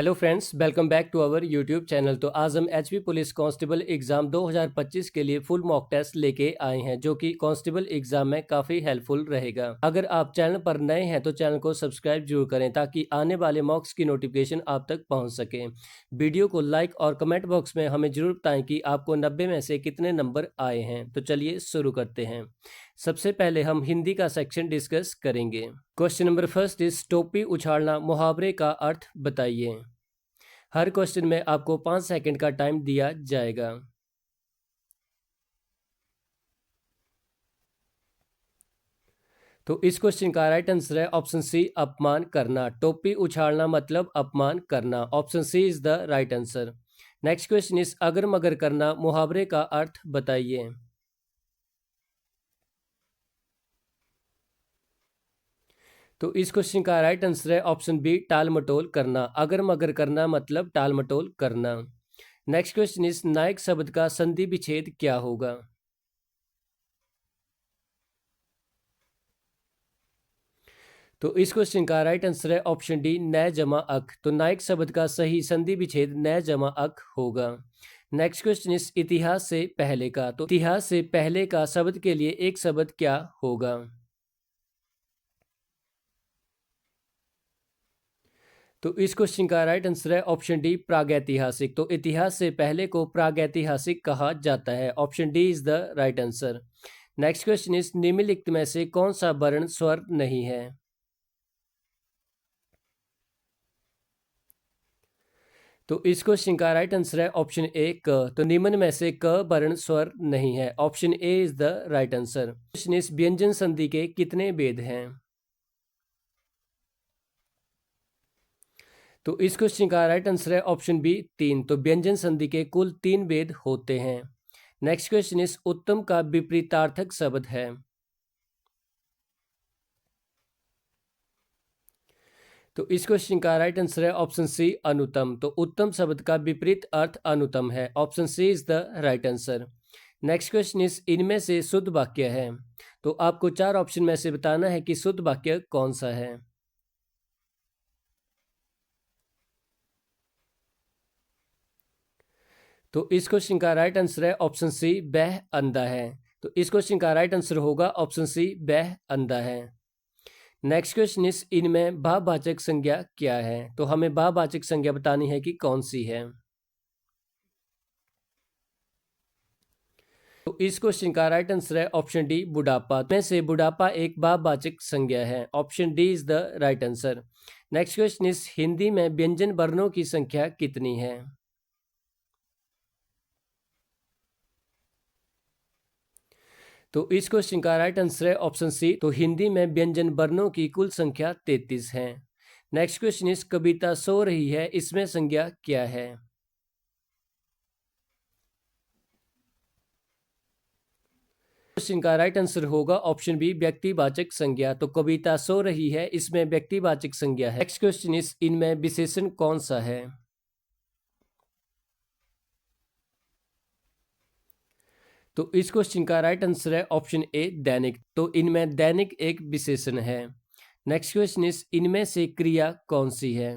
Hello friends, welcome back to our YouTube channel. तो आज हम एचपी पुलिस कांस्टेबल एग्ज़ाम 2025 के लिए फुल मॉक टेस्ट लेके आए हैं, जो कि कांस्टेबल एग्ज़ाम में काफ़ी हेल्पफुल रहेगा। अगर आप चैनल पर नए हैं तो चैनल को सब्सक्राइब जरूर करें ताकि आने वाले मॉक्स की नोटिफिकेशन आप तक पहुँच सके। वीडियो को लाइक और कमेंट बॉक्स में हमें जरूर बताएं कि आपको 90 में से कितने नंबर आए हैं। तो चलिए शुरू करते हैं। सबसे पहले हम हिंदी का सेक्शन डिस्कस करेंगे। क्वेश्चन नंबर फर्स्ट इज टोपी उछालना मुहावरे का अर्थ बताइए। हर क्वेश्चन में आपको 5 सेकंड का टाइम दिया जाएगा। तो इस क्वेश्चन का राइट आंसर है ऑप्शन सी, अपमान करना। टोपी उछालना मतलब अपमान करना। Option C is the right answer. Next question is अगर मगर करना मुहावरे का अर्थ बताइए। तो इस क्वेश्चन का राइट आंसर है ऑप्शन बी, टाल मटोल करना। अगर मगर करना मतलब टाल मटोल करना। नेक्स्ट क्वेश्चन इज नायक शब्द का संधि विच्छेद क्या होगा। तो इस क्वेश्चन का राइट आंसर है ऑप्शन डी, न जमा अक। तो नायक शब्द का सही संधि विच्छेद न जमा अक होगा। नेक्स्ट क्वेश्चन इज इतिहास से पहले का। तो इतिहास से पहले का शब्द के लिए एक शब्द क्या होगा। तो इस क्वेश्चन का राइट आंसर है ऑप्शन डी, प्रागैतिहासिक। तो इतिहास से पहले को प्रागैतिहासिक कहा जाता है। Option D is the right answer. Next question is निम्नलिखित में से कौन सा वर्ण स्वर नहीं है। तो इस क्वेश्चन का राइट आंसर है ऑप्शन ए, क। तो निम्न में से क वर्ण स्वर नहीं है। Option A is the right answer. Question is व्यंजन संधि के कितने भेद हैं। तो इस क्वेश्चन का राइट आंसर है ऑप्शन बी, 3। तो व्यंजन संधि के कुल 3 भेद होते हैं। नेक्स्ट क्वेश्चन इज उत्तम का विपरीतार्थक शब्द है। तो इस क्वेश्चन का राइट आंसर है ऑप्शन सी, अनुतम। तो उत्तम शब्द का विपरीत अर्थ अनुतम है। Option C is the right answer. Next question is इनमें से शुद्ध वाक्य है। तो आपको 4 ऑप्शन में से बताना है कि शुद्ध वाक्य कौन सा है। तो इस क्वेश्चन का राइट आंसर है ऑप्शन सी, वह अंधा है। तो इस क्वेश्चन का राइट आंसर होगा ऑप्शन सी, वह अंधा है। नेक्स्ट क्वेश्चन इज इनमें भाववाचक संज्ञा क्या है। तो हमें भाववाचक संज्ञा बतानी है कि कौन सी है। तो इस क्वेश्चन का राइट आंसर है ऑप्शन डी, बुढ़ापा। में से बुढ़ापा एक भाववाचक संज्ञा है। Option D is the right answer. Next question is Hindi में व्यंजन वर्णों की संख्या कितनी है। तो इस क्वेश्चन का राइट आंसर है ऑप्शन सी। तो हिंदी में व्यंजन वर्णों की कुल संख्या 33 है। नेक्स्ट क्वेश्चन इज कविता सो रही है, इसमें संज्ञा क्या है। क्वेश्चन का राइट आंसर होगा ऑप्शन बी, व्यक्तिवाचक संज्ञा। तो कविता सो रही है, इसमें व्यक्तिवाचक संज्ञा है। नेक्स्ट क्वेश्चन इज इनमें विशेषण कौन सा है। तो इस क्वेश्चन का राइट आंसर है ऑप्शन ए, दैनिक। तो इनमें दैनिक एक विशेषण है। नेक्स्ट क्वेश्चन इज इनमें से क्रिया कौन सी है।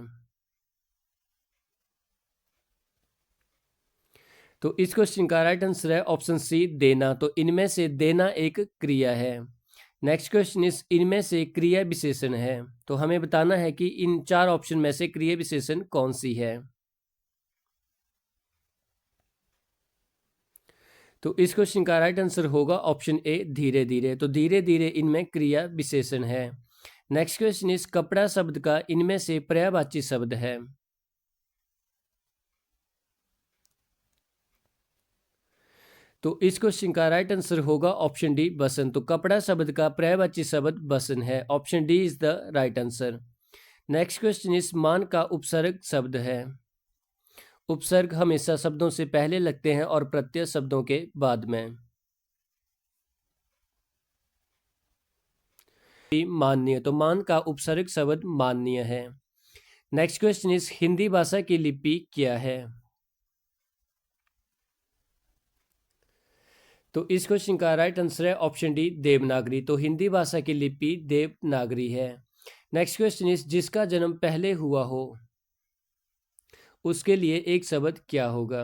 तो इस क्वेश्चन का राइट आंसर है ऑप्शन सी, देना। तो इनमें से देना एक क्रिया है। नेक्स्ट क्वेश्चन इज इनमें से क्रिया विशेषण है। तो हमें बताना है कि इन 4 ऑप्शन में से क्रिया विशेषण कौन सी है। तो इस क्वेश्चन का राइट आंसर होगा ऑप्शन ए, धीरे धीरे। तो धीरे धीरे इनमें क्रिया विशेषण है। नेक्स्ट क्वेश्चन इज कपड़ा शब्द का इनमें से पर्यायवाची शब्द है। तो इस क्वेश्चन का राइट आंसर होगा ऑप्शन डी, बसन। तो कपड़ा शब्द का पर्यायवाची शब्द बसन है। Option D is the right answer. Next question is मान का उपसर्ग शब्द है। उपसर्ग हमेशा शब्दों से पहले लगते हैं और प्रत्यय शब्दों के बाद में। माननीय। तो मान का उपसर्ग शब्द माननीय है। नेक्स्ट क्वेश्चन इज हिंदी भाषा की लिपि क्या है। तो इस क्वेश्चन का राइट आंसर है ऑप्शन डी, देवनागरी। तो हिंदी भाषा की लिपि देवनागरी है। नेक्स्ट क्वेश्चन इज जिसका जन्म पहले हुआ हो। उसके लिए एक शब्द क्या होगा?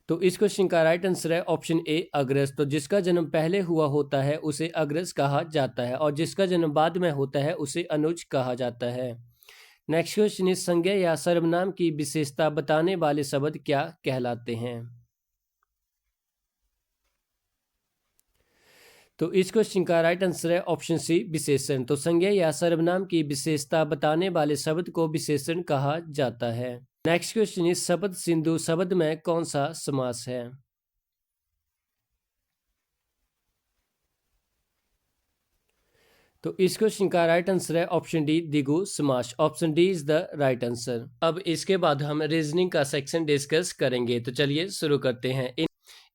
तो इस क्वेश्चन का राइट आंसर है ऑप्शन ए अग्रज। तो जिसका जन्म पहले हुआ होता है उसे अग्रज कहा जाता है और जिसका जन्म बाद में होता है उसे अनुज कहा जाता है। नेक्स्ट क्वेश्चन इस संज्ञा या सर्वनाम की विशेषता बताने वाले शब्द क्या कहलाते हैं? तो इस क्वेश्चन का राइट आंसर है ऑप्शन सी विशेषण। तो संज्ञा या सर्वनाम की विशेषता बताने वाले शब्द को विशेषण कहा जाता है। नेक्स्ट क्वेश्चन इस शब्द सिंधु शब्द में कौन सा समास है? तो इस क्वेश्चन का राइट आंसर है ऑप्शन डी द्विगु समास। Option D is the right answer. अब इसके बाद हम रीजनिंग का सेक्शन डिस्कस करेंगे। तो चलिए शुरू करते हैं।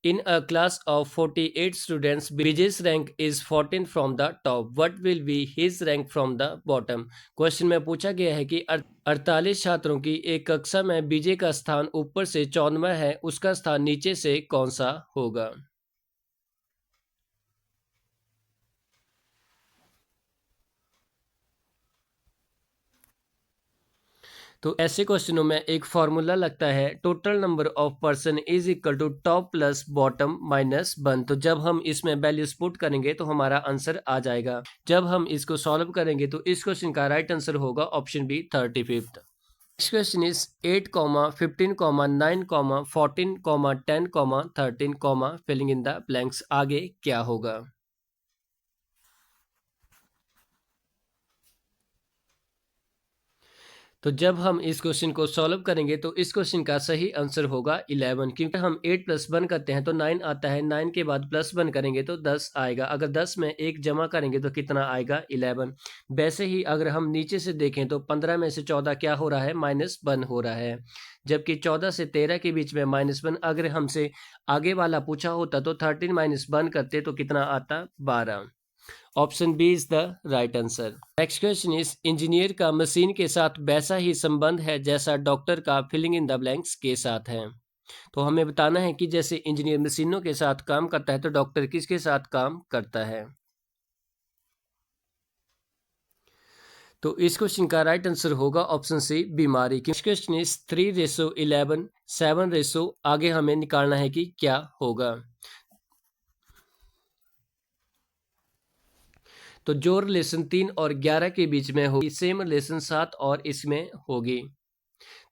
In a class of 48 students, Vijay's rank is 14 from the top. What will be his rank from the bottom? Question में पूछा गया है कि 48 छात्रों की एक कक्षा में विजय का स्थान ऊपर से 54 है, उसका स्थान नीचे से कौन सा होगा? तो ऐसे क्वेश्चनों में एक फॉर्मूला लगता है, total number of person is equal to top plus bottom minus 1। तो जब हम इसमें वैल्यूज पुट करेंगे तो हमारा आंसर आ जाएगा। जब हम इसको सॉल्व करेंगे तो इस क्वेश्चन का राइट आंसर होगा option B 35। Next question is 8, 15, 9, 14, 10, 13, filling in the blanks. आगे क्या होगा? तो जब हम इस क्वेश्चन को सॉल्व करेंगे तो इस क्वेश्चन का सही आंसर होगा 11, क्योंकि हम 8 प्लस 1 करते हैं तो 9 आता है, 9 के बाद प्लस 1 करेंगे तो 10 आएगा। अगर 10 में 1 जमा करेंगे तो कितना आएगा? 11। वैसे ही अगर हम नीचे से देखें तो 15 में से 14 क्या हो रहा है? -1 हो रहा है, जबकि 14 से 13 के बीच में -1। अगर हमसे आगे वाला पूछा होता तो 13 - 1 करते तो कितना आता? 12। Option B is the right answer. Next question is engineer का मशीन के साथ वैसा ही संबंध है जैसा डॉक्टर का फिलिंग इन द ब्लैंक्स के साथ है। तो हमें बताना है कि जैसे इंजीनियर मशीनों के साथ काम करता है तो डॉक्टर किसके साथ काम करता है? तो इस क्वेश्चन का राइट आंसर होगा ऑप्शन सी बीमारी। क्वेश्चन इज 3:11 7 आगे हमें निकालना है कि क्या होगा। तो जो रिलेशन 3 और 11 के बीच में होगी सेम रिलेशन 7 और इसमें होगी।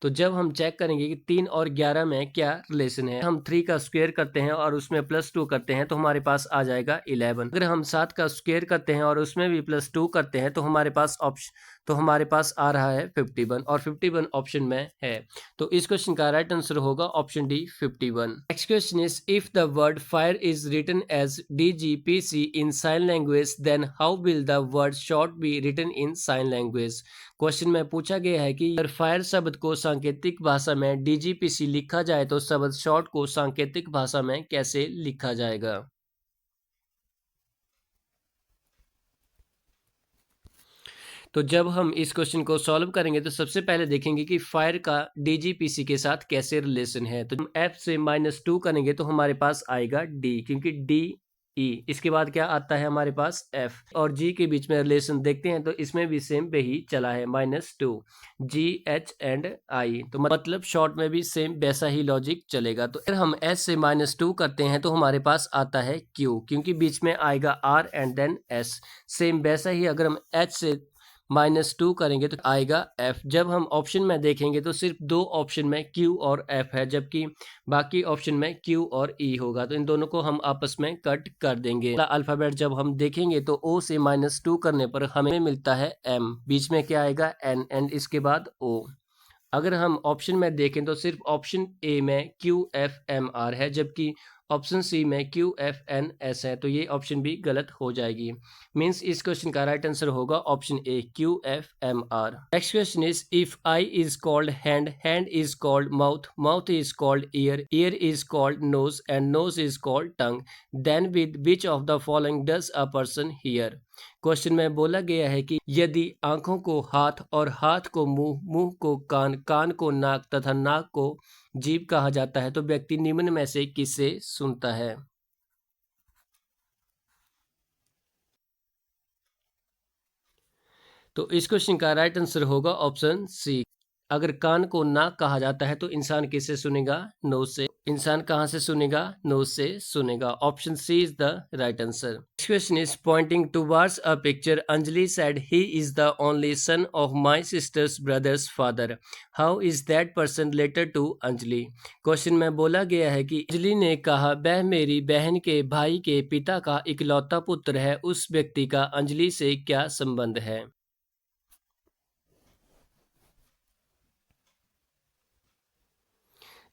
तो जब हम चेक करेंगे कि 3 और 11 में क्या रिलेशन है, हम 3 का स्क्वायर करते हैं और उसमें +2 करते हैं तो हमारे पास आ जाएगा 11। अगर हम 7 का स्क्वायर करते हैं और उसमें भी +2 करते हैं तो हमारे पास आ रहा है 51 और 51 ऑप्शन में है। तो इस क्वेश्चन का राइट आंसर होगा option D 51। Next question is if the word fire is written as DGPC in sign language then how will the word short be written in sign language. Question में पूछा गया है कि अगर fire शब्द को सांकेतिक भाषा में DGPC लिखा जाए तो शब्द शॉर्ट को सांकेतिक भाषा में कैसे लिखा जाएगा? तो जब हम इस क्वेश्चन को सॉल्व करेंगे तो सबसे पहले देखेंगे कि फायर का DGPC के साथ कैसे रिलेशन है। तो हम F से -2 करेंगे तो हमारे पास आएगा D, क्योंकि D E। इसके बाद क्या आता है हमारे पास F और G के बीच में रिलेशन देखते हैं तो इसमें भी सेम पे ही चला है -2 G H एंड I। तो मतलब शॉर्ट में भी सेम वैसा ही लॉजिक चलेगा। तो अगर हम S से -2 करते हैं तो हमारे पास आता है Q, क्योंकि बीच में आएगा R and then S। Same वैसा ही अगर हम H से -2 करेंगे तो आएगा F। जब हम ऑप्शन में देखेंगे तो सिर्फ 2 ऑप्शन में Q और F है, जबकि बाकी ऑप्शन में Q और E होगा। तो इन दोनों को हम आपस में कट कर देंगे। अल्फ़ाबेट जब हम देखेंगे तो O से -2 करने पर हमें मिलता है M, बीच में क्या आएगा N एंड इसके बाद O। अगर हम ऑप्शन में देखें तो सिर्फ ऑप्शन ए में QFMR है, जबकि ऑप्शन सी में QFNS है, तो ये ऑप्शन भी गलत हो जाएगी। मीन्स इस क्वेश्चन का राइट आंसर होगा option A QFMR। Next question is if eye is called hand, hand is called mouth, mouth is called ear, ear is called nose and nose is called tongue, then with which of the following does a person hear. Question में बोला गया है कि यदि आंखों को हाथ और हाथ को मुंह, मुंह को कान, कान को नाक तथा नाक को जीभ कहा जाता है तो व्यक्ति निम्न में से किसे सुनता है? तो इस क्वेश्चन का राइट आंसर होगा ऑप्शन सी। अगर कान को नाक कहा जाता है तो इंसान किससे सुनेगा? नोज से। इंसान कहाँ से सुनेगा? नोज से सुनेगा। Option C is the right answer. Next question is pointing towards a picture Anjali said he is the only son of my sister's brother's father. How is that person related to Anjali? Question में बोला गया है कि अंजलि ने कहा वह मेरी बहन के भाई के पिता का इकलौता पुत्र है, उस व्यक्ति का अंजलि से क्या संबंध है?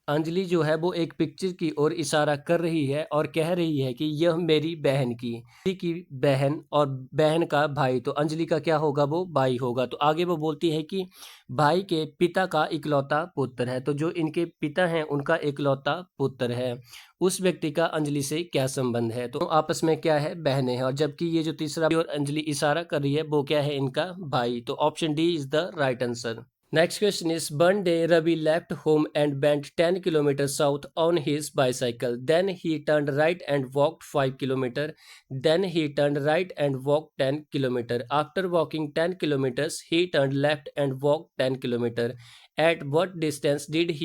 अंजलि जो है वो एक पिक्चर की ओर इशारा कर रही है और कह रही है कि यह मेरी बहन की बहन और बहन का भाई, तो अंजलि का क्या होगा? वो भाई होगा। तो आगे वो बोलती है कि भाई के पिता का इकलौता पुत्र है, तो जो इनके पिता हैं उनका इकलौता पुत्र है, उस व्यक्ति का अंजलि से क्या संबंध है? तो आपस में क्या है? बहनें हैं। और जबकि ये जो तीसरा और अंजलि इशारा कर रही है वो क्या है? इनका भाई। तो option D is the right answer. Next question is one day Ravi left home and went 10 kilometers south on his bicycle. Then he turned right and walked 5 kilometers. Then he turned right and walked 10 kilometers. After walking 10 kilometers, he turned left and walked 10 kilometers. At what distance did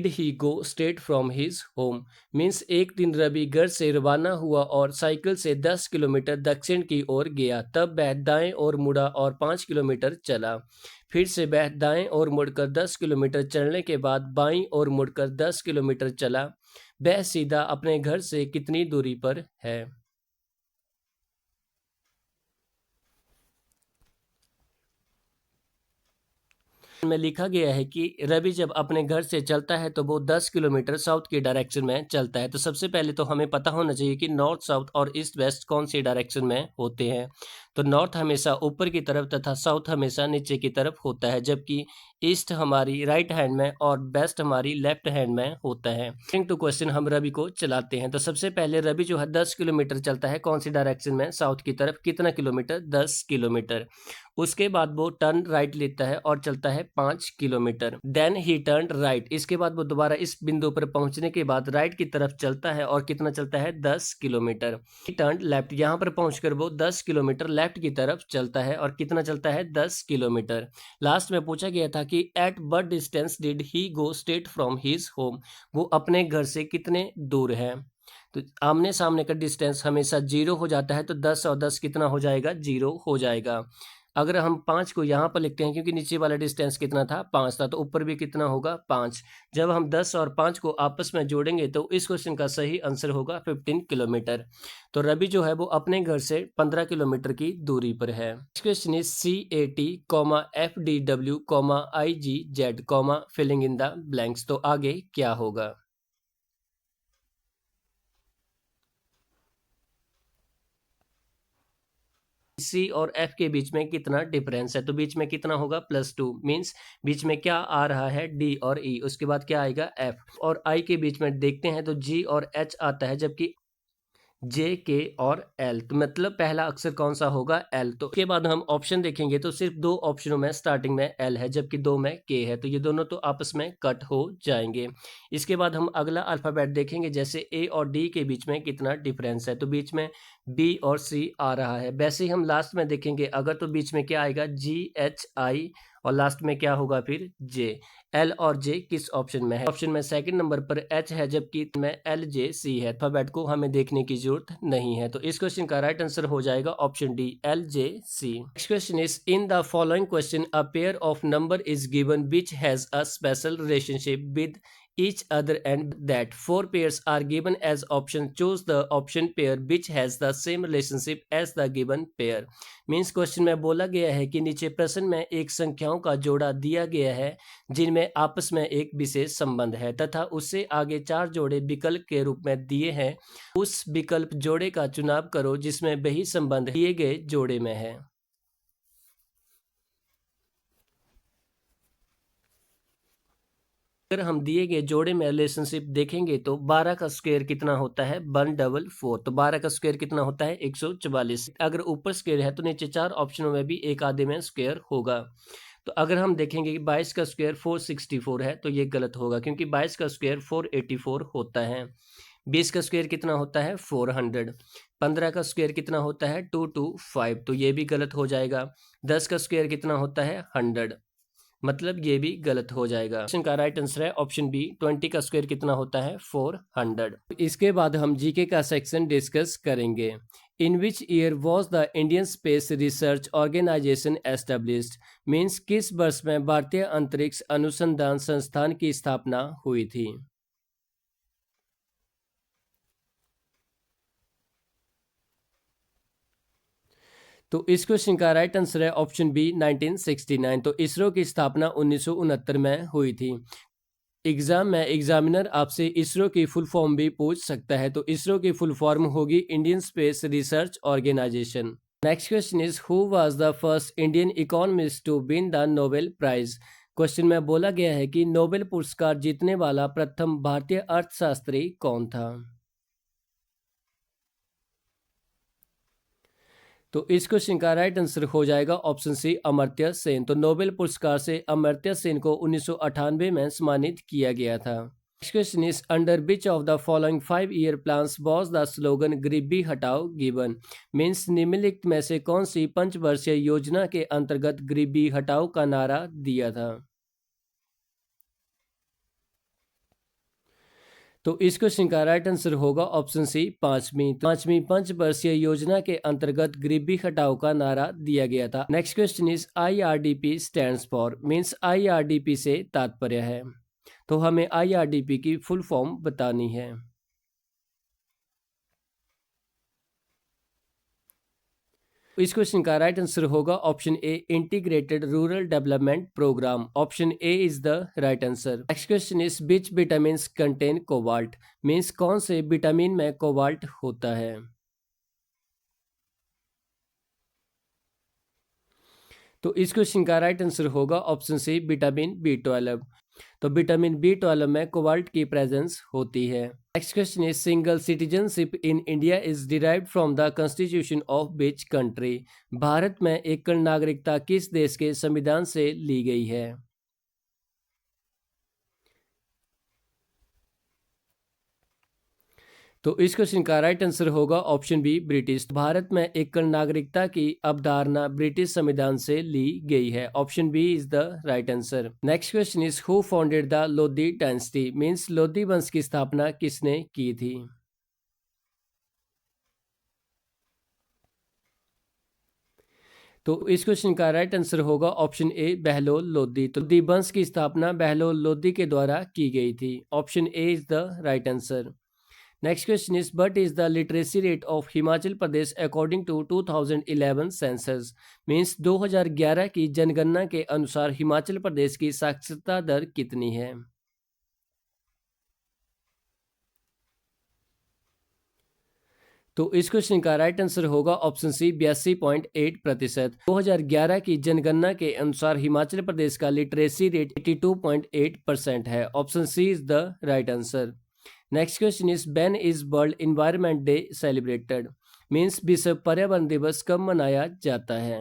he go straight from his home? Means एक दिन रवि घर से रवाना हुआ और cycle से 10 kilometre दक्षिण की ओर गया। तब वह दाएं ओर मुड़ा और 5 किलोमीटर चला। फिर से वह दाएं ओर मुड़कर 10 किलोमीटर चलने के बाद बाईं ओर मुड़कर 10 किलोमीटर चला। वह सीधा अपने घर से कितनी दूरी पर है? में लिखा गया है कि रवि जब अपने घर से चलता है तो वो 10 किलोमीटर साउथ की डायरेक्शन में चलता है। तो सबसे पहले तो हमें पता होना चाहिए कि नॉर्थ, साउथ और ईस्ट वेस्ट कौन सी डायरेक्शन में होते हैं। तो नॉर्थ हमेशा ऊपर की तरफ तथा साउथ हमेशा नीचे की तरफ होता है, जबकि ईस्ट हमारी राइट हैंड में और वेस्ट हमारी लेफ्ट हैंड में होता है। तो क्वेश्चन हम रवि को चलाते हैं। तो सबसे पहले रवि जो है 10 किलोमीटर चलता है कौन सी डायरेक्शन में? साउथ की तरफ। कितना किलोमीटर? 10 किलोमीटर। उसके बाद वो टर्न राइट लेता है और चलता है 5 kilometre. Then he turn right. इसके बाद वो दोबारा इस बिंदु पर पहुंचने के बाद राइट की तरफ चलता है और कितना चलता है? 10 किलोमीटर। ही टर्न लेफ्ट। यहाँ पर पहुंचकर वो 10 किलोमीटर लेफ्ट की तरफ चलता है और कितना चलता है? 10 किलोमीटर। लास्ट में पूछा गया था कि at what distance did he go straight from his home? वो अपने घर से कितने दूर है? तो आमने सामने का डिस्टेंस हमेशा 0 हो जाता है, तो 10 और 10 कितना हो जाएगा? 0 हो जाएगा। अगर हम 5 को यहाँ पर लिखते हैं क्योंकि नीचे वाला डिस्टेंस कितना था? 5 था, तो ऊपर भी कितना होगा? 5। जब हम 10 और 5 को आपस में जोड़ेंगे तो इस क्वेश्चन का सही आंसर होगा 15 किलोमीटर। तो रवि जो है वो अपने घर से 15 किलोमीटर की दूरी पर है। Question is CAT, FDW, IGZ, filling in the blanks. तो आगे क्या होगा? सी और एफ के बीच में कितना डिफरेंस है? तो बीच में कितना होगा? +2। मीन्स बीच में क्या आ रहा है? डी और ई। उसके बाद क्या आएगा? एफ। और आई के बीच में देखते हैं तो जी और एच आता है, जबकि जे, के और एल। तो मतलब पहला अक्षर कौन सा होगा? एल। तो उसके बाद हम ऑप्शन देखेंगे तो सिर्फ 2 ऑप्शनों में स्टार्टिंग में एल है जबकि 2 में के है, तो ये दोनों तो आपस में कट हो जाएंगे। इसके बाद हम अगला अल्फ़ाबेट देखेंगे, जैसे ए और डी के बीच में कितना डिफरेंस है, तो बीच में बी और सी आ रहा है। वैसे ही हम लास्ट में देखेंगे अगर, तो बीच में क्या आएगा? GHI और लास्ट में क्या होगा फिर? जे। एल और जे किस ऑप्शन में है? ऑप्शन में सेकंड नंबर पर एच है जबकि में LJC है। अल्फाबेट को हमें देखने की जरूरत नहीं है, तो इस क्वेश्चन का राइट आंसर हो जाएगा option D, LJC। Next question is in the following question a pair of number is given which has a special relationship with each other and that 4 pairs are given as option. Choose the option pair which has the same relationship as the given pair. Means question में बोला गया है कि नीचे प्रश्न में एक संख्याओं का जोड़ा दिया गया है जिनमें आपस में एक विशेष संबंध है तथा उससे आगे 4 जोड़े विकल्प के रूप में दिए हैं। उस विकल्प जोड़े का चुनाव करो जिसमें वही संबंध दिए गए जोड़े में है। अगर हम दिए गए जोड़े में रिलेशनशिप देखेंगे तो 12 का स्क्वायर कितना होता है? 144। तो 12 का स्क्वायर कितना होता है? 144। अगर ऊपर स्क्वायर है तो नीचे 4 ऑप्शनों में भी एक आधे में स्क्वायर होगा। तो अगर हम देखेंगे कि 22 का स्क्वायर 464 है तो ये गलत होगा क्योंकि 22 का स्क्वायर 484 होता है। 20 का स्क्वायर कितना होता है? 400। 15 का स्क्वायर कितना होता है 225, तो ये भी गलत हो जाएगा। 10 का स्क्वायर कितना होता है 100, मतलब ये भी गलत हो जाएगा। क्वेश्चन का राइट आंसर है ऑप्शन बी, 20 का स्क्वायर कितना होता है 400। इसके बाद हम जीके का सेक्शन डिस्कस करेंगे। In which year was the Indian space research Organisation established, means किस वर्ष में भारतीय अंतरिक्ष अनुसंधान संस्थान की स्थापना हुई थी। तो इस क्वेश्चन का राइट आंसर है ऑप्शन बी 1969। तो इसरो की स्थापना 1969 में हुई थी। एग्जाम में एग्जामिनर आपसे इसरो की फुल फॉर्म भी पूछ सकता है, तो इसरो की फुल फॉर्म होगी Indian space research organisation. Next question is who was the first Indian economist to win the Nobel prize. Question में बोला गया है कि नोबेल पुरस्कार जीतने वाला प्रथम भारतीय अर्थशास्त्री कौन था। तो इस क्वेश्चन का राइट आंसर हो जाएगा ऑप्शन सी अमर्त्य सेन। तो नोबेल पुरस्कार से अमर्त्य सेन को 1998 में सम्मानित किया गया था। Next question is under which of the following 5 year plans was the slogan गरीबी हटाओ गिवन, मीन्स निम्नलिखित में से कौन सी पंचवर्षीय योजना के अंतर्गत गरीबी हटाओ का नारा दिया था। तो इस क्वेश्चन का राइट आंसर होगा ऑप्शन सी पांचवी पंचवर्षीय योजना के अंतर्गत गरीबी हटाओ का नारा दिया गया था। Next question is IRDP stands for, means IRDP से तात्पर्य है, तो हमें IRDP की फुल फॉर्म बतानी है। इस क्वेश्चन का राइट आंसर होगा option A integrated rural development programme. Option A is the right answer. Next question is which vitamin contain cobalt, means कौन से विटामिन में कोबाल्ट होता है। तो इस क्वेश्चन का राइट आंसर होगा ऑप्शन सी विटामिन B12। तो विटामिन B12 में कोबाल्ट की प्रेजेंस होती है। Next question is single citizenship in India is derived from the constitution of which country. Bharat में एकल नागरिकता किस देश के संविधान से ली गई है। तो इस क्वेश्चन का राइट आंसर होगा ऑप्शन बी ब्रिटिश। भारत में एकल नागरिकता की अवधारणा ब्रिटिश संविधान से ली गई है। Option B is the right answer. Next question is who founded the Lodhi dynasty, means Lodhi वंश की स्थापना किसने की थी। तो इस क्वेश्चन का राइट आंसर होगा ऑप्शन ए बहलोल लोधी। तो लोधी वंश की स्थापना बहलोल लोधी के द्वारा की गई थी। Option A is the right answer. Next question is what is the literacy rate of Himachal Pradesh according to 2011 census, means 2011 की जनगणना के अनुसार हिमाचल प्रदेश की साक्षरता दर कितनी है। तो इस क्वेश्चन का राइट आंसर होगा ऑप्शन सी 82.8%। 2011 की जनगणना के अनुसार हिमाचल प्रदेश का लिटरेसी रेट 82.8% है। Option C is the right answer. Next question is when is world environment day celebrated, means विश्व पर्यावरण दिवस कब मनाया जाता है।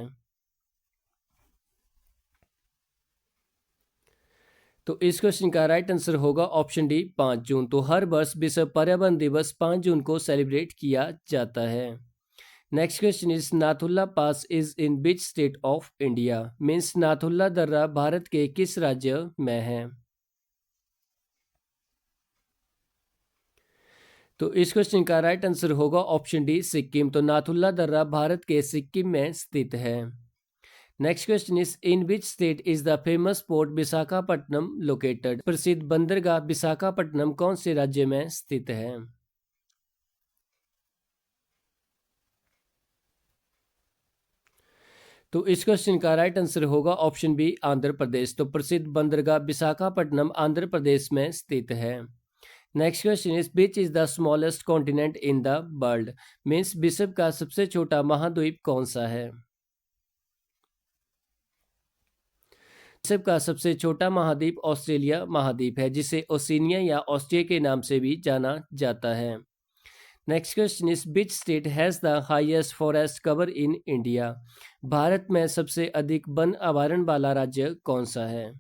तो इस क्वेश्चन का राइट आंसर होगा ऑप्शन डी 5 जून। तो हर वर्ष विश्व पर्यावरण दिवस 5 जून को सेलिब्रेट किया जाता है। Next question is Nathula pass is in which state of India, means Nathula दर्रा भारत के किस राज्य में है। तो इस क्वेश्चन का राइट आंसर होगा ऑप्शन डी सिक्किम। तो नाथुल्ला दर्रा भारत के सिक्किम में स्थित है। Next question is in which state is the famous port Visakhapatnam located, प्रसिद्ध बंदरगाह विशाखापट्टनम कौन से राज्य में स्थित है। तो इस क्वेश्चन का राइट आंसर होगा ऑप्शन बी आंध्र प्रदेश। तो प्रसिद्ध बंदरगाह विशाखापट्टनम आंध्र प्रदेश में स्थित है। Next question is which is the smallest continent in the world, means विश्व का सबसे छोटा महाद्वीप कौन सा है। विश्व का सबसे छोटा महाद्वीप ऑस्ट्रेलिया महाद्वीप है, जिसे ओशिनिया या ऑस्ट्रिया के नाम से भी जाना जाता है। Next question is which state has the highest forest cover in India, Bharat में सबसे अधिक वन आवारण वाला राज्य कौन सा है।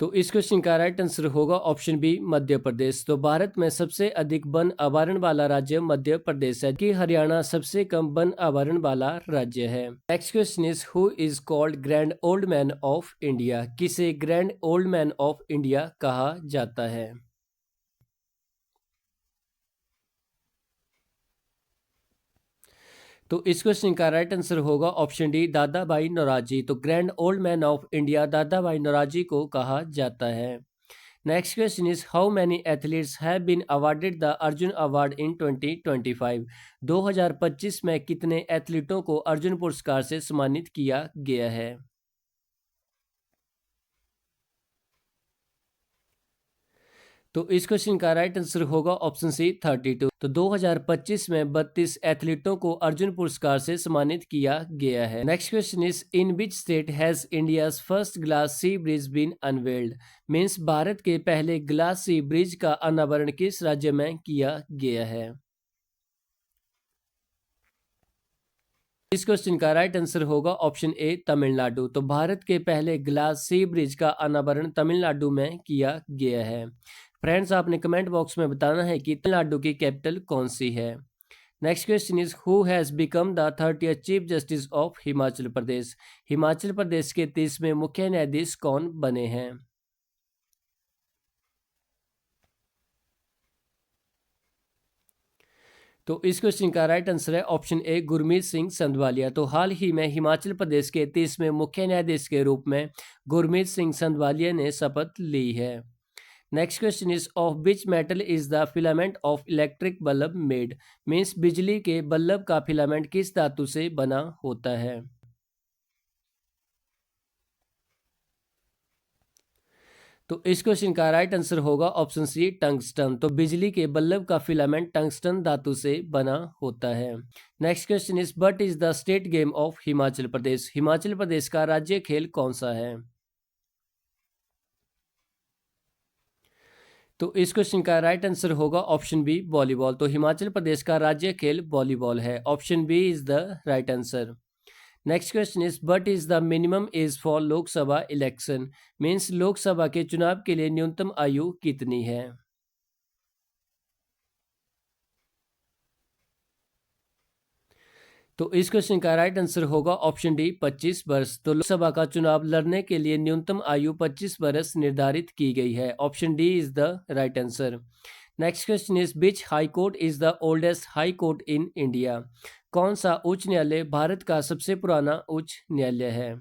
तो इस क्वेश्चन का राइट आंसर होगा ऑप्शन बी मध्य प्रदेश। तो भारत में सबसे अधिक वन आभरण वाला राज्य मध्य प्रदेश है, कि हरियाणा सबसे कम वन आभरण वाला राज्य है। Next question is who is called grand old man of India? किसे grand old man of India कहा जाता है? तो इस क्वेश्चन का राइट आंसर होगा option D Dadabhai Naoroji. तो grand old man of India Dadabhai Naoroji को कहा जाता है। Next question is how many athletes have been awarded the Arjuna award in 2025? 2025 में कितने एथलीटों को अर्जुन पुरस्कार से सम्मानित किया गया है? तो इस क्वेश्चन का राइट आंसर होगा ऑप्शन सी 32। तो 2025 में 32 एथलीटों को अर्जुन पुरस्कार से सम्मानित किया गया है। Next question is in which state has India's first glass sea bridge been unveiled? Means Bharat के पहले ग्लास सी ब्रिज का अनावरण किस राज्य में किया गया है? इस क्वेश्चन का राइट आंसर होगा ऑप्शन ए तमिलनाडु। तो भारत के पहले ग्लास सी ब्रिज का अनावरण तमिलनाडु में किया गया है। फ्रेंड्स, आपने कमेंट बॉक्स में बताना है कि तमिलनाडु की कैपिटल कौन सी है। Next question is who has become the 30th chief justice of Himachal Pradesh? Himachal Pradesh के 30वें मुख्य न्यायाधीश कौन बने हैं? तो इस क्वेश्चन का राइट आंसर है ऑप्शन ए गुरमीत सिंह संधवालिया। तो हाल ही में हिमाचल प्रदेश के 30वें मुख्य न्यायाधीश के रूप में गुरमीत सिंह संधवालिया ने शपथ ली है। Next question is of which metal is the filament of electric bulb made? Means बिजली के बल्ब का फिलामेंट किस धातु से बना होता है? तो इस क्वेश्चन का राइट आंसर होगा ऑप्शन सी टंगस्टन। तो बिजली के बल्ब का फिलामेंट टंगस्टन धातु से बना होता है। Next question is what is the state game of Himachal Pradesh? Himachal Pradesh का राज्य खेल कौन सा है? तो इस क्वेश्चन का राइट आंसर होगा ऑप्शन बी वॉलीबॉल। तो हिमाचल प्रदेश का राज्य खेल वॉलीबॉल है। Option B is the right answer. Next question is what is the minimum age for Lok Sabha election? Means Lok Sabha के चुनाव के लिए न्यूनतम आयु कितनी है? तो इस क्वेश्चन का राइट आंसर होगा ऑप्शन डी 25 वर्ष। तो लोकसभा का चुनाव लड़ने के लिए न्यूनतम आयु 25 वर्ष निर्धारित की गई है। Option D is the right answer. Next question is which high court is the oldest high court in India? कौन सा उच्च न्यायालय भारत का सबसे पुराना उच्च न्यायालय है?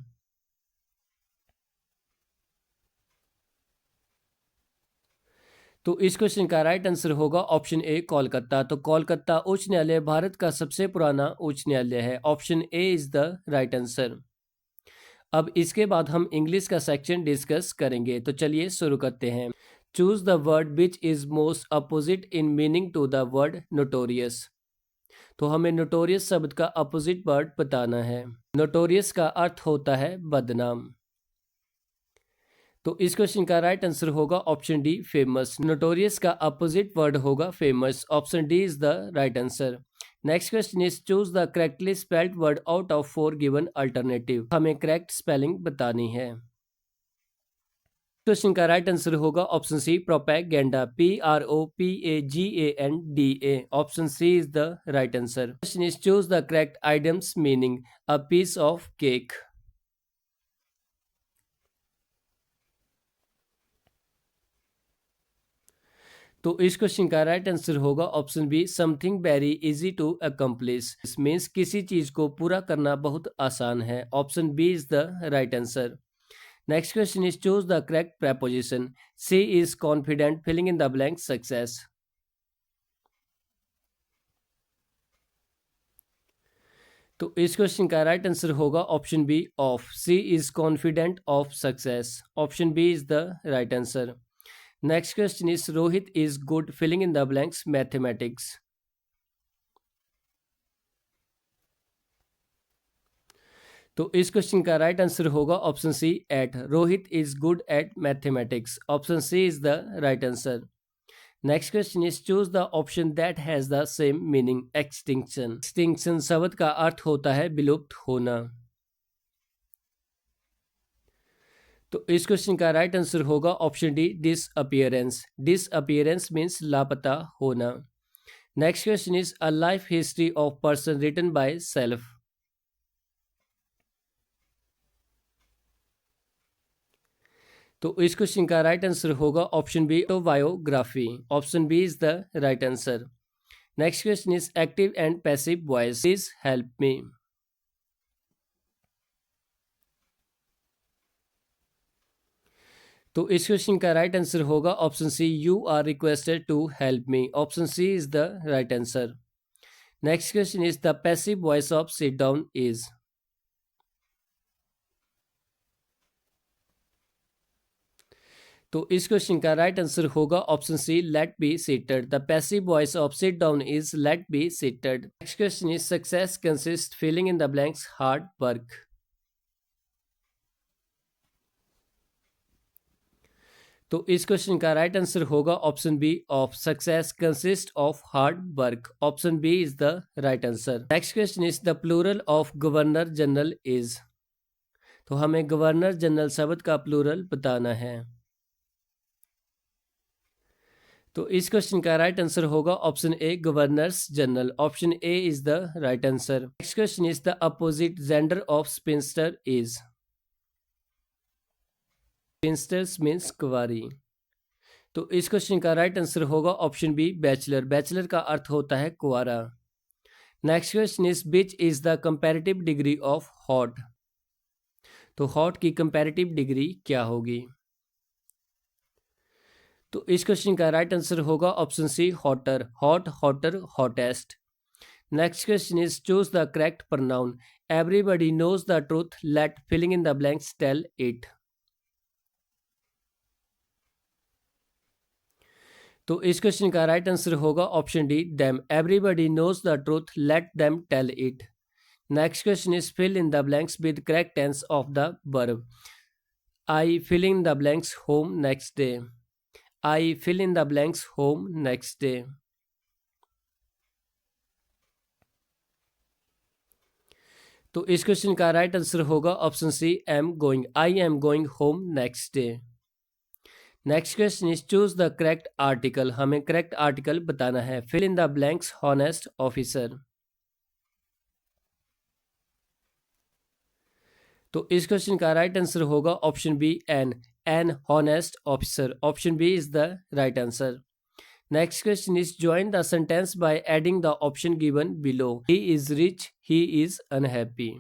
तो इस क्वेश्चन का राइट आंसर होगा ऑप्शन ए कोलकाता। तो कोलकाता उच्च न्यायालय भारत का सबसे पुराना उच्च न्यायालय है। Option A is the right answer. अब इसके बाद हम इंग्लिश का सेक्शन डिस्कस करेंगे। तो चलिए शुरू करते हैं। Choose the word which is most opposite in meaning to the word notorious. तो हमें नोटोरियस शब्द का अपोजिट वर्ड बताना है। नोटोरियस का अर्थ होता है बदनाम। तो इस क्वेश्चन का राइट आंसर होगा ऑप्शन डी फेमस। नोटोरियस का अपोजिट वर्ड होगा famous. Option D is the right answer. Next question is choose the correctly spelled word out of 4 given alternative. हमें करेक्ट स्पेलिंग बतानी है। क्वेश्चन का right answer होगा option C propaganda. PROPAGANDA। Option C is the right answer. Question is choose the correct idioms meaning a piece of cake. तो इस question का right answer होगा option B something very easy to accomplish. Means किसी चीज को पूरा करना बहुत आसान है। Option B is the right answer. Next question is choose the correct preposition. She is confident filling in the blank success. तो इस क्वेश्चन का राइट आंसर होगा option B of. She is confident of success. Option B is the right answer. Next question is Rohit is good filling in the blanks mathematics. तो इस question का right answer होगा option C at. Rohit is good at mathematics. Option C is the right answer. Next question is choose the option that has the same meaning extinction. Extinction शब्द का अर्थ होता है विलुप्त होना। तो इस क्वेश्चन का राइट आंसर होगा option D, disappearance. Disappearance means लापता होना। Next question is a life history of person written by self. तो इस क्वेश्चन का राइट आंसर होगा option B, autobiography. Option B is the right answer. Next question is active and passive voice, please help me. तो इस question का right answer होगा option C, you are requested to help me. Option C is the right answer. Next question is the passive voice of sit down is. तो इस question का right answer होगा option C, let be seated. The passive voice of sit down is let be seated. Next question is success consist filling in the blanks hard work. तो इस question का right answer होगा option B, of success consist of hard work. Option B is the right answer. Next question is the plural of governor general is. तो हमें governor general शब्द का plural बताना है। तो इस क्वेश्चन का राइट आंसर होगा option A, governors general. Option A is the right answer. Next question is the opposite gender of spinster is. Spinsters means कुंवारी। तो इस क्वेश्चन का राइट आंसर होगा ऑप्शन बी, बैचलर। बैचलर का अर्थ होता है कुंवारा। Next question is which is the comparative degree of hot. तो हॉट की कंपैरेटिव डिग्री क्या होगी। तो इस क्वेश्चन का राइट आंसर होगा option C, hotter. Hot, hotter, hottest. Next question is choose the correct pronoun. Everybody knows the truth, let filling in the blanks tell it. तो इस क्वेश्चन का राइट आंसर होगा option D, them. Everybody knows the truth, let them tell it. Next question is fill in the blanks with correct tense of the verb. I fill in the blanks home next day. I fill in the blanks home next day. तो इस question का right answer होगा option C, am going. I am going home next day. Next question is choose the correct article. हमें correct article बताना है। Fill in the blanks honest officer. तो इस question का राइट आंसर होगा option B, an honest officer. Option B is the right answer. Next question is join the sentence by adding the option given below. He is rich, he is unhappy.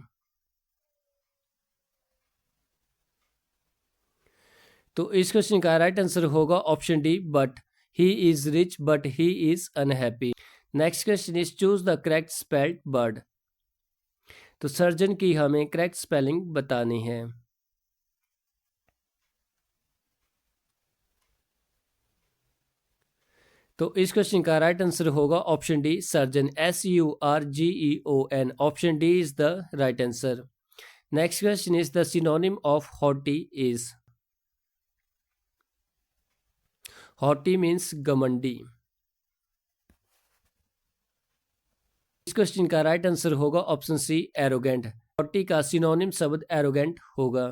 तो इस question का right answer होगा option D, but. He is rich but he is unhappy. Next question is choose the correct spelled word. तो surgeon की हमें correct spelling बतानी है। तो इस क्वेश्चन का राइट आंसर होगा option D, surgeon. SURGEON। Option D is the right answer. Next question is the synonym of haughty is. Haughty means घमंडी। इस क्वेश्चन का राइट आंसर होगा ऑप्शन सी, एरोगेंट। हॉटी का सिनोनिम शब्द arrogant होगा।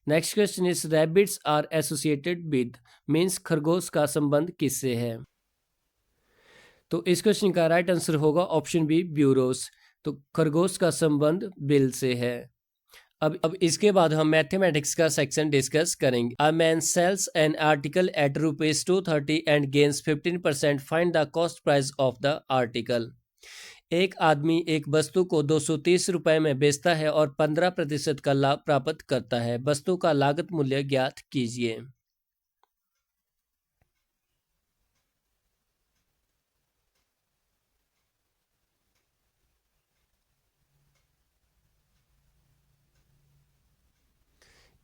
Next question is rabbits are associated with, means खरगोश का संबंध किससे है। तो इस क्वेश्चन का राइट आंसर होगा ऑप्शन बी, ब्यूरोस। तो खरगोश का संबंध बिल से है। अब इसके बाद हम मैथमेटिक्स का सेक्शन डिस्कस करेंगे। A man sells an article at ₹230 and gains 15%। Find the cost price of the article. एक आदमी एक वस्तु को 230 रुपए में बेचता है और 15% का लाभ प्राप्त करता है। वस्तु का लागत मूल्य ज्ञात कीजिए।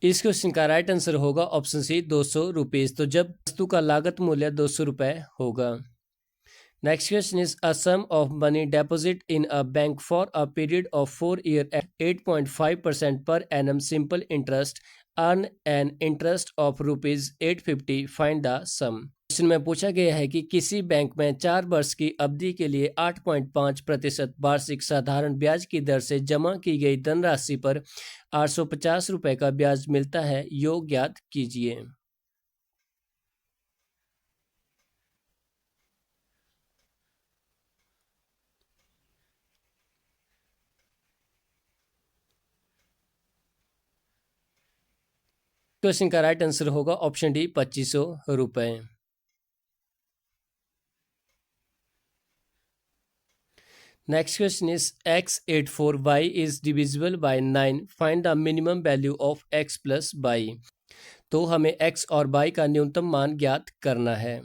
इस क्वेश्चन का राइट आंसर होगा ऑप्शन सी, 200 रुपीज। तो जब वस्तु का लागत मूल्य 200 रुपए होगा। Next question is a sum of money deposit in a bank for a period of 4 year at 8.5% per annum simple interest earn an interest of ₹850। Find the sum. Question में पूछा गया है कि किसी बैंक में 4 वर्ष की अवधि के लिए 8.5% वार्षिक साधारण ब्याज की दर से जमा की गई धनराशि पर 850 रुपये का ब्याज मिलता है, योग ज्ञात कीजिए। क्वेश्चन का राइट आंसर होगा ऑप्शन डी 2500 रुपये। Next question is x84y is divisible by 9. Find the minimum value of x plus y. तो हमें x और y का न्यूनतम मान ज्ञात करना है।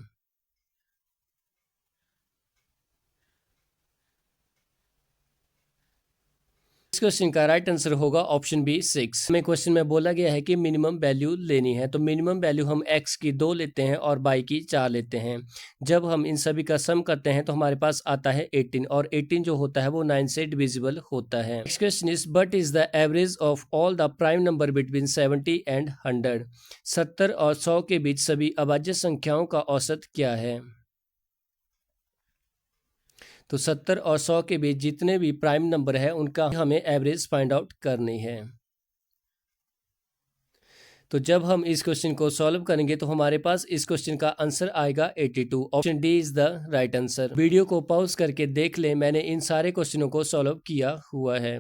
इस क्वेश्चन का राइट आंसर होगा ऑप्शन बी 6। हमें क्वेश्चन में बोला गया है कि मिनिमम वैल्यू लेनी है, तो मिनिमम वैल्यू हम x की 2 लेते हैं और y की 4 लेते हैं। जब हम इन सभी का सम करते हैं तो हमारे पास आता है 18, और 18 जो होता है वो 9 से डिविजिबल होता है। Next question is but is the average of all the prime number between 70 and 100। 70 और 100 के बीच सभी अभाज्य संख्याओं का औसत क्या है? तो 70 और 100 के बीच जितने भी प्राइम नंबर है उनका हमें एवरेज फाइंड आउट करनी है। तो जब हम इस क्वेश्चन को सॉल्व करेंगे तो हमारे पास इस क्वेश्चन का आंसर आएगा 82। Option D is the right answer. Video को पॉज करके देख लें, मैंने इन सारे क्वेश्चनों को सॉल्व किया हुआ है।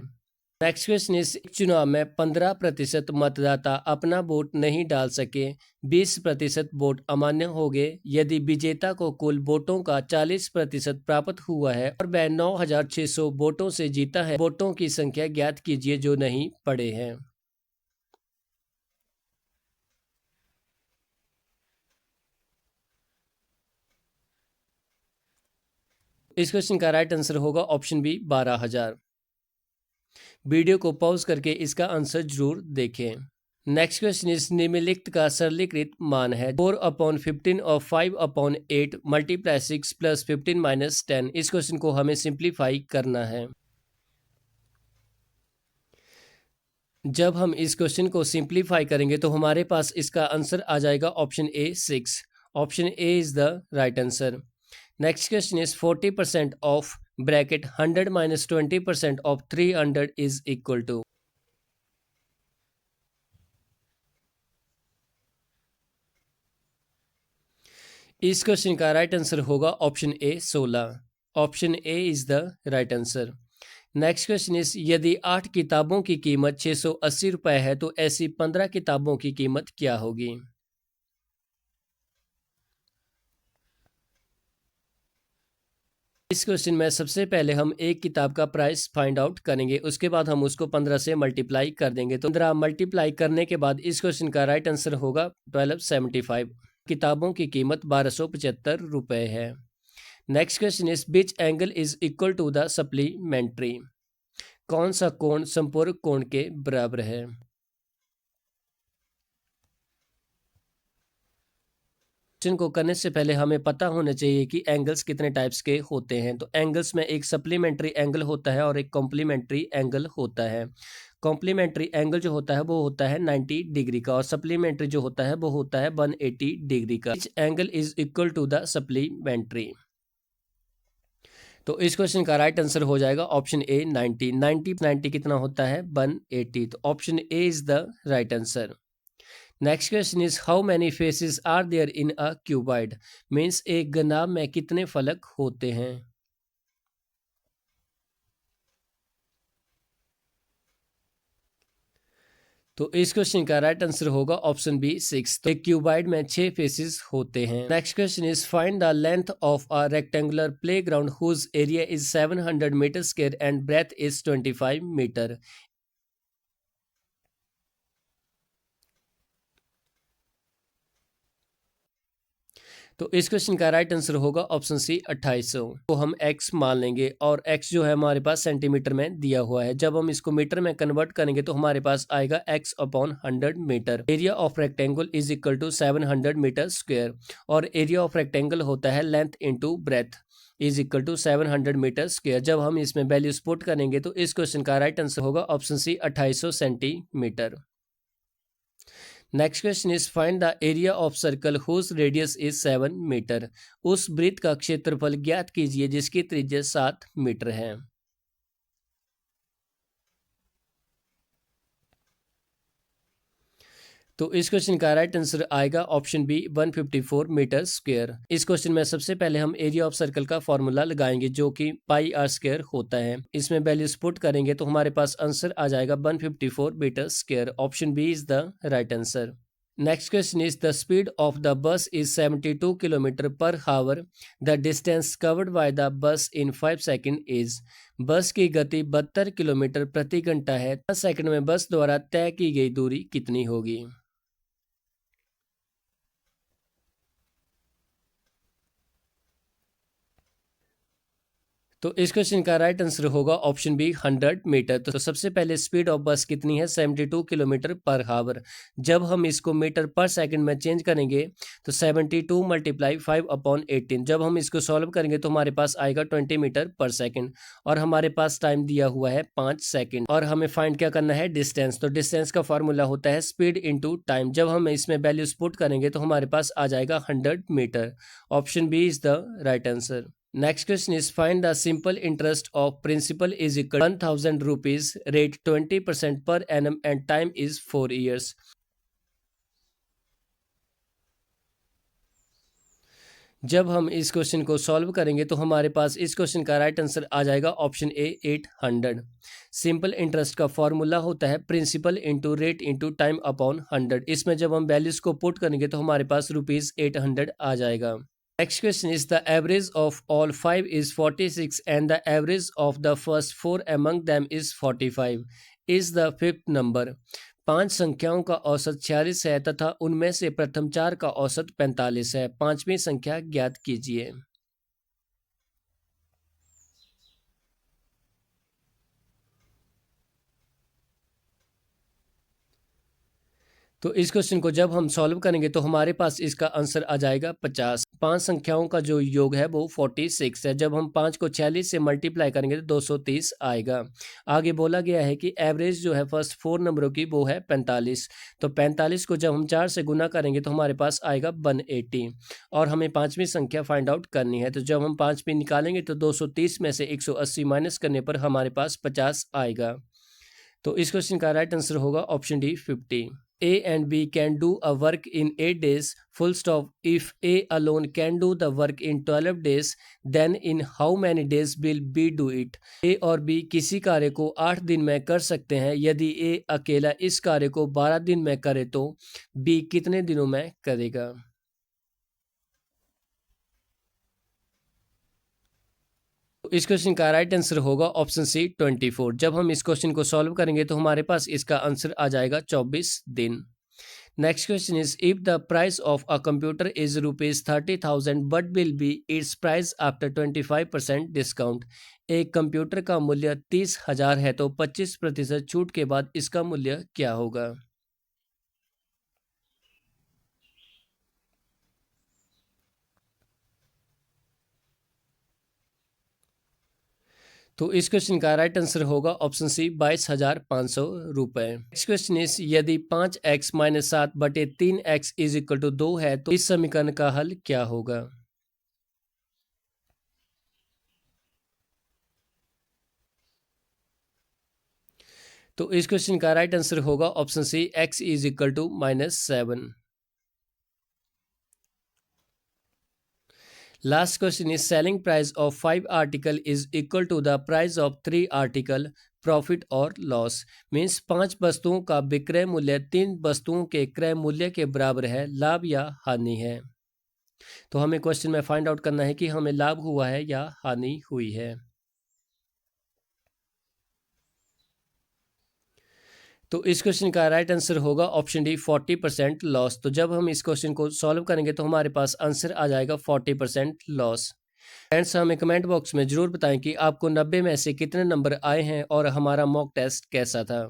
नेक्स्ट क्वेश्चन इस चुनाव में 15% मतदाता अपना वोट नहीं डाल सके, 20% वोट अमान्य हो गए। यदि विजेता को कुल वोटों का 40% प्राप्त हुआ है और वह 9600 वोटों से जीता है, वोटों की संख्या ज्ञात कीजिए जो नहीं पड़े हैं। इस क्वेश्चन का राइट आंसर होगा ऑप्शन बी 12000। वीडियो को पॉज करके इसका आंसर जरूर देखें। नेक्स्ट क्वेश्चन इस निम्नलिखित का सरलीकृत मान है 4/15 और 5/8 मल्टीप्लाई 6 प्लस 15 माइनस 10। इस क्वेश्चन को हमें सिंप्लीफाई करना है। जब हम इस क्वेश्चन को सिंप्लीफाई करेंगे तो हमारे पास इसका आंसर आ जाएगा option A 6। Option A is the right answer. Next question is 40% of bracket 100 minus 20% of 300 is equal to. इस क्वेश्चन का राइट आंसर होगा option A 16। Option A is the right answer. Next question is यदि 8 किताबों की कीमत 680 रुपये है तो ऐसी 15 किताबों की कीमत क्या होगी? इस क्वेश्चन में सबसे पहले हम एक किताब का प्राइस फाइंड आउट करेंगे, उसके बाद हम उसको 15 से मल्टीप्लाई कर देंगे। तो 15 मल्टीप्लाई करने के बाद इस क्वेश्चन का राइट आंसर होगा 1275। किताबों की कीमत 1275 रुपये है। Next question is which angle is equal to the supplementary. कौन सा कोण संपूरक कोण के बराबर है? क्वेश्चन को करने से पहले हमें पता होना चाहिए कि एंगल्स कितने टाइप्स के होते हैं। तो एंगल्स में एक सप्लीमेंट्री एंगल होता है और एक कॉम्प्लीमेंट्री एंगल होता है। कॉम्प्लीमेंट्री एंगल जो होता है वो होता है 90 डिग्री का, और सप्लीमेंट्री जो होता है वो होता है 180 डिग्री का। Which angle is equal to the supplementary. तो इस क्वेश्चन का राइट आंसर हो जाएगा ऑप्शन ए 90। 90 कितना होता है 180। तो option A is the right answer. Next question is how many faces are there in a cuboid. Means एक घनाभ में कितने फलक होते हैं? तो इस क्वेश्चन का राइट आंसर होगा ऑप्शन बी 6। तो एक क्यूबॉइड में 6 फेसेस होते हैं। Next question is find the length of a rectangular playground whose area is 700 metre square and breadth is 25 meter. तो इस क्वेश्चन का राइट आंसर होगा ऑप्शन सी 2800। तो हम x मान लेंगे और x जो है हमारे पास सेंटीमीटर में दिया हुआ है। जब हम इसको मीटर में कन्वर्ट करेंगे तो हमारे पास आएगा x/100 metre. Area of rectangle is equal to 700 metre square, और एरिया ऑफ रेक्टेंगल होता है length into breadth is equal to 700 metre square. जब हम इसमें वैल्यूज पुट करेंगे तो इस क्वेश्चन का राइट आंसर होगा option C 2800 centimetre. Next question is find the area of circle whose radius is 7 metre. उस वृत्त का क्षेत्रफल ज्ञात कीजिए जिसकी त्रिज्या 7 मीटर है। तो इस क्वेश्चन का राइट आंसर आएगा ऑप्शन बी 154 मीटर स्क्वायर। इस क्वेश्चन में सबसे पहले हम एरिया ऑफ सर्कल का फॉर्मूला लगाएंगे जो कि पाई आर स्क्वायर होता है। इसमें वैल्यूज पुट करेंगे तो हमारे पास आंसर आ जाएगा 154 metre square. Option B is the right answer. Next question is the speed of the bus is 72 kilometre per hour. The distance covered by the bus in 5 second is. बस की गति 72 kilometre प्रति घंटा है। 10 second में बस द्वारा तय की गई दूरी कितनी होगी। तो इस क्वेश्चन का राइट आंसर होगा ऑप्शन बी 100 मीटर। तो सबसे पहले स्पीड ऑफ बस कितनी है 72 किलोमीटर पर हावर। जब हम इसको मीटर पर सेकंड में चेंज करेंगे तो 72 मल्टीप्लाई 5/18। जब हम इसको सॉल्व करेंगे तो हमारे पास आएगा 20 मीटर पर सेकंड और हमारे पास टाइम दिया हुआ है 5 सेकंड और हमें फाइंड क्या करना है डिस्टेंस। तो डिस्टेंस का फॉर्मूला होता है स्पीड इंटू टाइम। जब हम इसमें वैल्यूज पुट करेंगे तो हमारे पास आ जाएगा 100 metre. Option B is the right answer. Next question is find the simple interest of principal is equal to 1000 rupees, rate 20% per annum and time is 4 years. जब हम इस क्वेश्चन को सॉल्व करेंगे तो हमारे पास इस क्वेश्चन का राइट आंसर आ जाएगा ऑप्शन ए 800। सिंपल इंटरेस्ट का फॉर्मूला होता है principal into rate into time upon 100। इसमें जब हम वैल्यूज को पुट करेंगे तो हमारे पास ₹800 आ जाएगा। Next question is the average of all 5 is 46 and the average of the first 4 among them is 45 is the fifth number। 5 संख्याओं का औसत 46 है तथा उनमें से प्रथम 4 का औसत 45 है। पांचवी संख्या ज्ञात कीजिए। तो इस क्वेश्चन को जब हम सॉल्व करेंगे तो हमारे पास इसका आंसर आ जाएगा 50। 5 संख्याओं का जो योग है वो 46 है। जब हम 5 को 46 से मल्टीप्लाई करेंगे तो 230 आएगा। आगे बोला गया है कि एवरेज जो है फर्स्ट 4 नंबरों की वो है 45। तो 45 को जब हम 4 से गुना करेंगे तो हमारे पास आएगा 180 और हमें पांचवी संख्या फाइंड आउट करनी है। तो जब हम पांचवी निकालेंगे तो 230 में से 180 माइनस करने पर हमारे पास 50 आएगा। तो इस क्वेश्चन का राइट आंसर होगा option D 50। A and B can do a work in 8 days, full stop. If A alone can do the work in 12 days, then in how many days will B do it? A और B किसी कार्य को 8 दिन में कर सकते हैं। यदि A अकेला इस कार्य को 12 दिन में करे तो B कितने दिनों में करेगा। इस क्वेश्चन का राइट आंसर होगा ऑप्शन सी 24। जब हम इस क्वेश्चन को सॉल्व करेंगे तो हमारे पास इसका आंसर आ जाएगा 24 दिन। Next question is if the price of a computer is ₹30,000 but will be it's price after 25% discount. एक कंप्यूटर का मूल्य 30,000 है तो 25% छूट के बाद इसका मूल्य क्या होगा। तो इस क्वेश्चन का राइट आंसर होगा ऑप्शन सी 22,500 रुपए। नेक्स्ट क्वेश्चन इज यदि 5x - 7 बटे 3x इज इक्वल टू 2 है तो इस समीकरण का हल क्या होगा। तो इस क्वेश्चन का राइट आंसर होगा option C x is equal to -7। Last question is selling price of 5 article is equal to the price of 3 article, profit और लॉस। मीन्स 5 वस्तुओं का विक्रय मूल्य 3 वस्तुओं के क्रय मूल्य के बराबर है, लाभ या हानि है। तो हमें क्वेश्चन में फाइंड आउट करना है कि हमें लाभ हुआ है या हानि हुई है। तो इस क्वेश्चन का राइट आंसर होगा ऑप्शन डी 40% लॉस। तो जब हम इस क्वेश्चन को सॉल्व करेंगे तो हमारे पास आंसर आ जाएगा 40% लॉस। फ्रेंड्स हमें कमेंट बॉक्स में ज़रूर बताएं कि आपको 90 में से कितने नंबर आए हैं और हमारा मॉक टेस्ट कैसा था।